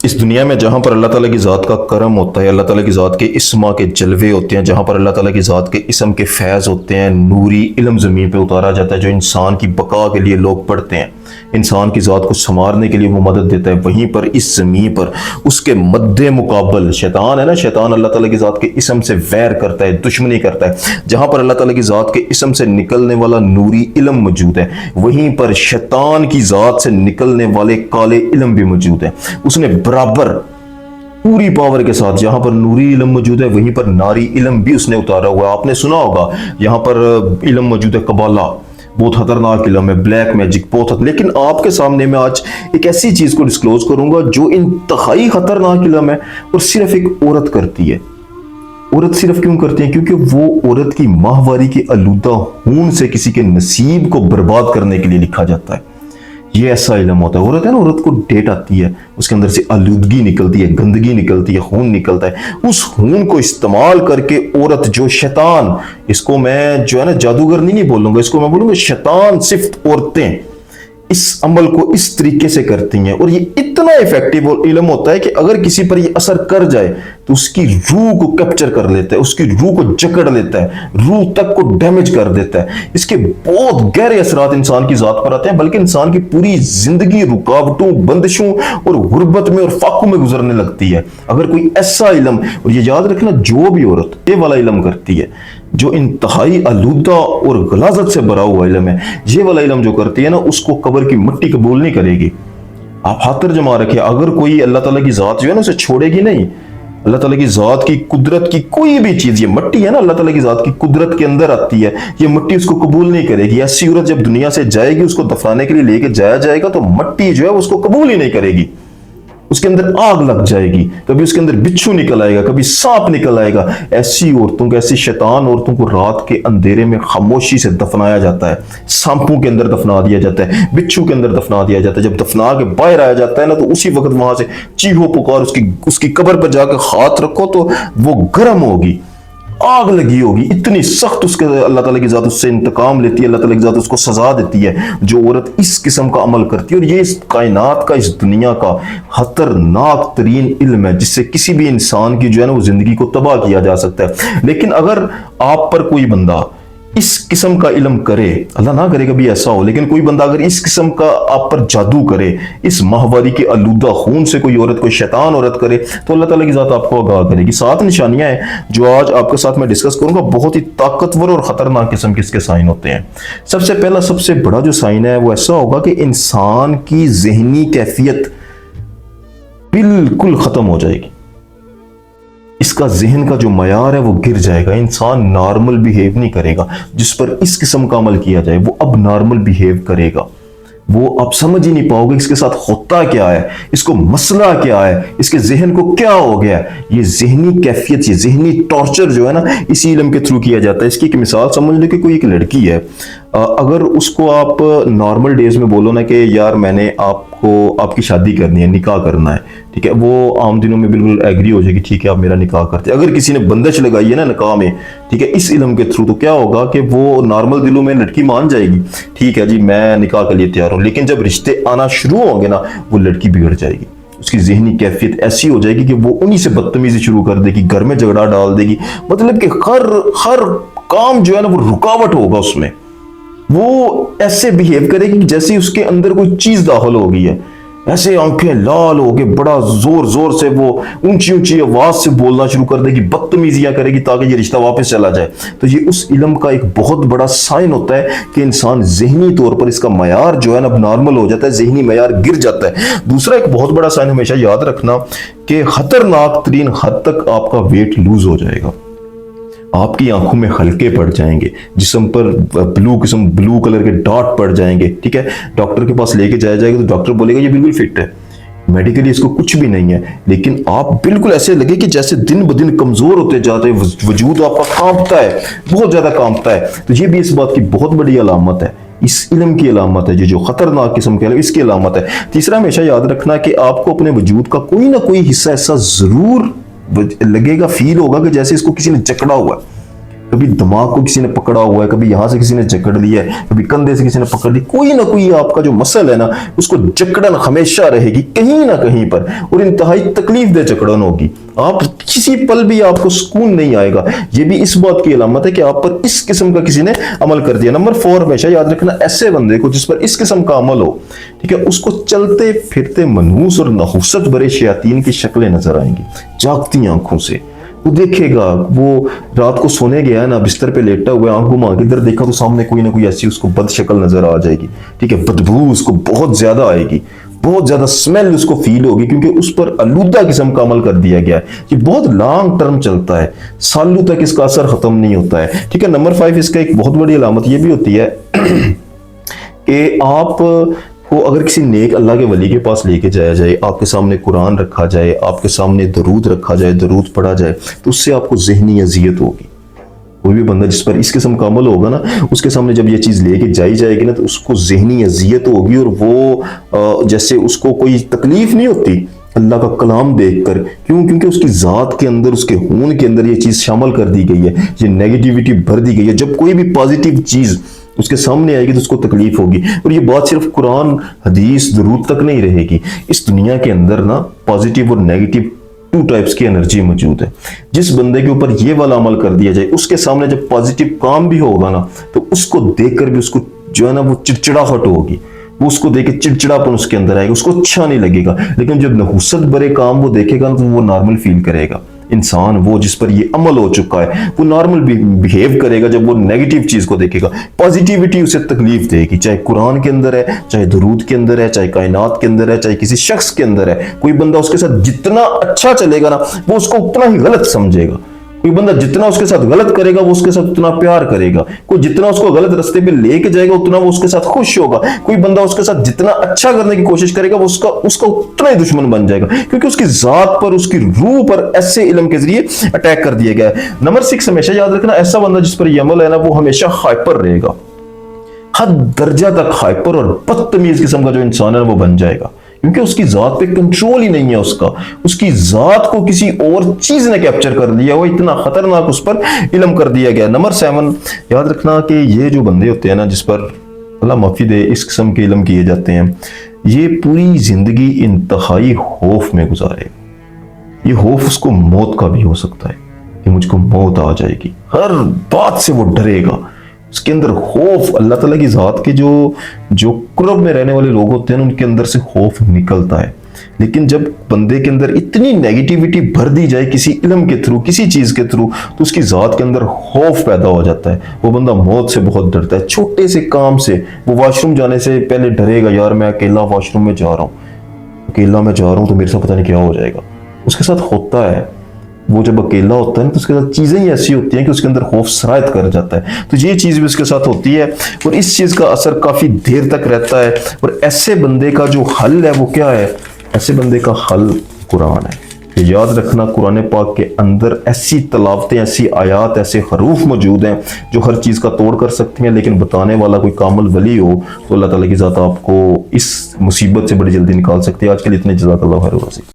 इस दुनिया में जहाँ पर अल्लाह ताला की ज़ात का करम होता है, अल्लाह ताला की ज़ात के इस्मा के जलवे होते हैं, जहाँ पर अल्लाह ताला की ज़ात के इस्म के फैज़ होते हैं, नूरी इल्म ज़मीन पे उतारा जाता है जो इंसान की बका के लिए लोग पढ़ते हैं, इंसान की ज़ात को संवारने के लिए वो मदद देता है। वहीं पर इस ज़मीन पर उसके मद्दे मुकाबल शैतान है ना, शैतान अल्लाह ताला की ज़ात के इस्म से वैर करता है, दुश्मनी करता है। जहाँ पर अल्लाह ताला की ज़ात के इस्म से निकलने वाला नूरी इल्म मौजूद है, वहीं पर शैतान की ज़ात से निकलने वाले काले इल्म भी मौजूद है। उसने बराबर पूरी पावर के साथ, जहां पर नूरी इल्म मौजूद है वहीं पर नारी इल्म भी उसने उतारा हुआ है। आपने सुना होगा यहाँ पर इल्म मौजूद है कबाला, बहुत खतरनाक इल्म है, ब्लैक मैजिक बहुत लेकिन आपके सामने मैं आज एक ऐसी चीज को डिस्क्लोज करूंगा जो इंतहाई खतरनाक इल्म है और सिर्फ एक औरत करती है। औरत सिर्फ क्यों करती है? क्योंकि वो औरत की माहवारी के आलूदा खून से किसी के नसीब को बर्बाद करने के लिए लिखा जाता है। ये ऐसा इल्म होता है। औरत है ना, औरत को डेट आती है, उसके अंदर से आलूदगी निकलती है, गंदगी निकलती है, खून निकलता है। उस खून को इस्तेमाल करके औरत, जो शैतान, इसको मैं जो है ना जादूगर नहीं बोलूंगा, इसको मैं बोलूंगा शैतान सिर्फ औरतें इस अमल को इस तरीके से करती हैं। और ये इतना इफेक्टिव इल्म होता है कि अगर किसी पर ये असर कर जाए तो उसकी रूह को कैप्चर कर लेता है, उसकी रूह को जकड़ लेता है, रूह तक को डैमेज कर देता है। इसके बहुत गहरे असरात इंसान की जात पर आते हैं, बल्कि इंसान की पूरी जिंदगी रुकावटों, बंदिशों और गुर्बत में और फाकों में गुजरने लगती है अगर कोई ऐसा इल्म। और ये याद रखना, जो भी औरत ये वाला इल्म करती है जो इंतहाई आलूदा और गलाजत से भरा हुआ इल्म है, ये वाला इल्म जो करती है ना, उसको कब्र की मिट्टी कबूल नहीं करेगी। आप हाथ जमा रखे, अगर कोई अल्लाह ताला की जात जो है ना उसे छोड़ेगी नहीं। अल्लाह ताला की जात की कुदरत की कोई भी चीज, ये मिट्टी है ना, अल्लाह ताला की जात की कुदरत के अंदर आती है, ये मिट्टी उसको कबूल नहीं करेगी। ऐसी औरत जब दुनिया से जाएगी, उसको दफनाने के लिए लेके जाया जाएगा तो मिट्टी जो है उसको कबूल ही नहीं करेगी, उसके अंदर आग लग जाएगी, कभी उसके अंदर बिच्छू निकल आएगा, कभी सांप निकल आएगा। ऐसी औरतों को, ऐसी शैतान औरतों को रात के अंधेरे में खामोशी से दफनाया जाता है, सांपों के अंदर दफना दिया जाता है, बिच्छू के अंदर दफना दिया जाता है। जब दफना के बाहर आया जाता है ना, तो उसी वक्त वहां से चीहो पुकार, उसकी कब्र पर जाकर हाथ रखो तो वो गर्म होगी, आग लगी होगी, इतनी सख्त उसके अल्लाह ताला की जात उससे इंतकाम लेती है, अल्लाह ताला की जात उसको सजा देती है जो औरत इस किस्म का अमल करती है। और ये इस कायनात का, इस दुनिया का खतरनाक तरीन इल्म है जिससे किसी भी इंसान की जो है ना वो जिंदगी को तबाह किया जा सकता है। लेकिन अगर आप पर कोई बंदा इस किस्म का इल्म करे, अल्लाह ना करे कभी ऐसा हो, लेकिन कोई बंदा अगर इस किस्म का आप पर जादू करे, इस माहवारी के आलूदा खून से कोई औरत, कोई शैतान औरत करे, तो अल्लाह ताला की जात आपको आगाह करेगी। 7 निशानियां हैं जो आज आपके साथ मैं डिस्कस करूंगा, बहुत ही ताकतवर और खतरनाक किस्म के इसके साइन होते हैं। सबसे पहला, सबसे बड़ा जो साइन है वो ऐसा होगा कि इंसान की जहनी कैफियत बिल्कुल खत्म हो जाएगी। इसका जहन का जो मयार है वो गिर जाएगा, इंसान नॉर्मल बिहेव नहीं करेगा। जिस पर इस किस्म का अमल किया जाए वो अब नॉर्मल बिहेव करेगा, वो आप समझ ही नहीं पाओगे इसके साथ होता क्या है, इसको मसला क्या है, इसके जहन को क्या हो गया। ये जहनी कैफियत, ये जहनी टॉर्चर जो है ना, इसी इल्म के थ्रू किया जाता है। इसकी एक मिसाल समझ लो कि कोई एक लड़की है, अगर उसको आप नॉर्मल डेज में बोलो ना कि यार मैंने आपकी शादी करनी है, निकाह करना है, ठीक है, वो आम दिनों में बिल्कुल एग्री हो जाएगी, ठीक है आप मेरा निकाह करते। अगर किसी ने बंदिश लगाई है ना निकाह में, ठीक है, इस इल्म के थ्रू, तो क्या होगा कि वो नॉर्मल दिलों में लड़की मान जाएगी, ठीक है जी मैं निकाह के लिए तैयार हूं। लेकिन जब रिश्ते आना शुरू होंगे ना, वो लड़की बिगड़ जाएगी, उसकी जहनी कैफियत ऐसी हो जाएगी कि वो उन्हीं से बदतमीजी शुरू कर देगी, घर में झगड़ा डाल देगी, मतलब कि हर काम जो है ना वो रुकावट होगा उसमें। वो ऐसे बिहेव करेगी जैसे उसके अंदर कोई चीज दाखिल हो गई है, ऐसे आंखें लाल हो गए, बड़ा जोर जोर से वो ऊंची ऊंची आवाज से बोलना शुरू कर देगी, बदतमीजियां करेगी ताकि ये रिश्ता वापस चला जाए। तो ये उस इल्म का एक बहुत बड़ा साइन होता है कि इंसान जहनी तौर पर, इसका मयार जो है ना नॉर्मल हो जाता है, जहनी मयार गिर जाता है। दूसरा एक बहुत बड़ा साइन हमेशा याद रखना कि खतरनाक तरीन हद तक आपका वेट लूज हो जाएगा, आपकी आंखों में हल्के पड़ जाएंगे, जिस्म पर ब्लू कलर के डॉट पड़ जाएंगे, ठीक है, डॉक्टर के पास लेके जाया जाएगा तो डॉक्टर बोलेगा ये बिल्कुल फिट है, मेडिकली इसको कुछ भी नहीं है, लेकिन आप बिल्कुल ऐसे लगे कि जैसे दिन ब दिन कमजोर होते जाते हैं, वजूद आपका कांपता है, बहुत ज्यादा कांपता है। तो ये भी इस बात की बहुत बड़ी अलामत है, इस इल्म की अलामत है, जो खतरनाक किस्म के इसकी अलामत है। तीसरा, हमेशा याद रखना कि आपको अपने वजूद का कोई ना कोई हिस्सा ऐसा जरूर लगेगा, फील होगा कि जैसे इसको किसी ने जकड़ा हुआ है, कभी दिमाग को किसी ने पकड़ा हुआ है, कभी यहां से किसी ने जकड़ लिया है, कभी कंधे से किसी ने पकड़ ली, कोई ना कोई आपका जो मसल है ना उसको जकड़न हमेशा रहेगी कहीं ना कहीं पर, और इंतहाई तकलीफ दे जकड़न होगी। आप किसी पल भी आपको सुकून नहीं आएगा। ये भी इस बात की अलामत है कि आप पर इस किस्म का किसी ने अमल कर दिया। नंबर 4 हमेशा याद रखना, ऐसे बंदे को जिस पर इस किस्म का अमल हो, ठीक है, उसको चलते फिरते मनहूस और नहुसत भरे शयातीन की शक्लें नजर आएंगी जागती आंखों से। वो देखेगा, वो रात को सोने गया है ना, बिस्तर पे लेटा हुआ है, आंख घुमा के इधर देखा तो सामने कोई ना कोई ऐसी उसको बद शक्ल नजर आ जाएगी, ठीक है, बदबू उसको बहुत ज्यादा आएगी, बहुत ज्यादा स्मेल उसको फील होगी, क्योंकि उस पर आलूदा किस्म का अमल कर दिया गया है। ये बहुत लॉन्ग टर्म चलता है, सालों तक इसका असर खत्म नहीं होता है, ठीक है। नंबर 5 इसका एक बहुत बड़ी अलामत ये भी होती है कि आप को अगर किसी नेक अल्लाह के वली के पास लेके जाया जाए, आपके सामने कुरान रखा जाए, आपके सामने दरूद रखा जाए, दरूद पढ़ा जाए, तो उससे आपको ज़हनी अजियत होगी। कोई भी बंदा जिस पर इस किस्म का अमल होगा ना, उसके सामने जब ये चीज़ लेके जाई जाएगी ना, तो उसको ज़हनी अजियत होगी, और वो जैसे उसको कोई तकलीफ नहीं होती अल्लाह का कलाम देखकर। क्यों? क्योंकि उसकी ज़ात के अंदर, उसके खून के अंदर ये चीज़ शामिल कर दी गई है, ये नेगेटिविटी भर दी गई है। जब कोई भी पॉजिटिव चीज़ उसके सामने आएगी तो उसको तकलीफ होगी। और ये बात सिर्फ कुरान, हदीस, दरूद तक नहीं रहेगी। इस दुनिया के अंदर ना पॉजिटिव और नेगेटिव 2 टाइप्स की एनर्जी मौजूद है। जिस बंदे के ऊपर ये वाला अमल कर दिया जाए, उसके सामने जब पॉजिटिव काम भी होगा ना, तो उसको देखकर भी उसको जो है ना वो चिड़चिड़ाहट होगी, वो उसको देख के चिड़चिड़ापन उसके अंदर आएगा, उसको अच्छा नहीं लगेगा। लेकिन जब नहुसत भरे काम वो देखेगा ना, तो वो नॉर्मल फील करेगा। इंसान वो जिस पर ये अमल हो चुका है वो नॉर्मल बिहेव करेगा जब वो नेगेटिव चीज को देखेगा। पॉजिटिविटी उसे तकलीफ देगी, चाहे कुरान के अंदर है, चाहे दरूद के अंदर है, चाहे कायनात के अंदर है, चाहे किसी शख्स के अंदर है। कोई बंदा उसके साथ जितना अच्छा चलेगा ना, वो उसको उतना ही गलत समझेगा। कोई बंदा जितना उसके साथ गलत करेगा, वो उसके साथ उतना प्यार करेगा। कोई जितना उसको गलत रास्ते पे लेके जाएगा, उतना वो उसके साथ खुश होगा। कोई बंदा उसके साथ जितना अच्छा करने की कोशिश करेगा, वो उसका उतना ही दुश्मन बन जाएगा, क्योंकि उसकी जात पर, उसकी रूह पर ऐसे इल्म के जरिए अटैक कर दिया गया है। नंबर 6 हमेशा याद रखना, ऐसा बंदा जिस पर ये अमल है ना, वो हमेशा हाइपर रहेगा, हद दर्जा तक हाइपर और बदतमीज किस्म का जो इंसान है वो बन जाएगा, क्योंकि उसकी जात पे कंट्रोल ही नहीं है। उसकी जात को किसी और चीज ने कैप्चर कर लिया, वो इतना खतरनाक उस पर इल्म कर दिया गया। नंबर 7 याद रखना कि ये जो बंदे होते हैं ना, जिस पर अल्लाह माफी दे इस किस्म के इल्म किए जाते हैं, ये पूरी जिंदगी इंतहाई खौफ में गुजारेगा। ये खौफ उसको मौत का भी हो सकता है कि मुझको मौत आ जाएगी, हर बात से वो डरेगा। उसके अंदर खौफ, अल्लाह ताला की जात के जो कुर्ब में रहने वाले लोग होते हैं उनके अंदर से खौफ निकलता है। लेकिन जब बंदे के अंदर इतनी नेगेटिविटी भर दी जाए किसी इल्म के थ्रू, किसी चीज के थ्रू, तो उसकी जात के अंदर खौफ पैदा हो जाता है। वो बंदा मौत से बहुत डरता है, छोटे से काम से। वो वॉशरूम जाने से पहले डरेगा, यार मैं अकेला वॉशरूम में जा रहा हूँ तो मेरे साथ पता नहीं क्या हो जाएगा। उसके साथ होता है, वो जब अकेला होता है तो उसके साथ चीजें ही ऐसी होती हैं कि उसके अंदर खौफ सरायत कर जाता है। तो ये चीज भी उसके साथ होती है, और इस चीज का असर काफी देर तक रहता है। और ऐसे बंदे का जो हल है वो क्या है? ऐसे बंदे का हल कुरान है। तो याद रखना, कुरान पाक के अंदर ऐसी तलावतें, ऐसी आयात, ऐसे हरूफ मौजूद हैं जो हर चीज का तोड़ कर सकती हैं। लेकिन बताने वाला कोई कामिल वली हो तो अल्लाह ताला की जात आपको इस मुसीबत से बड़ी जल्दी निकाल सकती है। आज के लिए इतने, जज़ाकल्लाह खैर।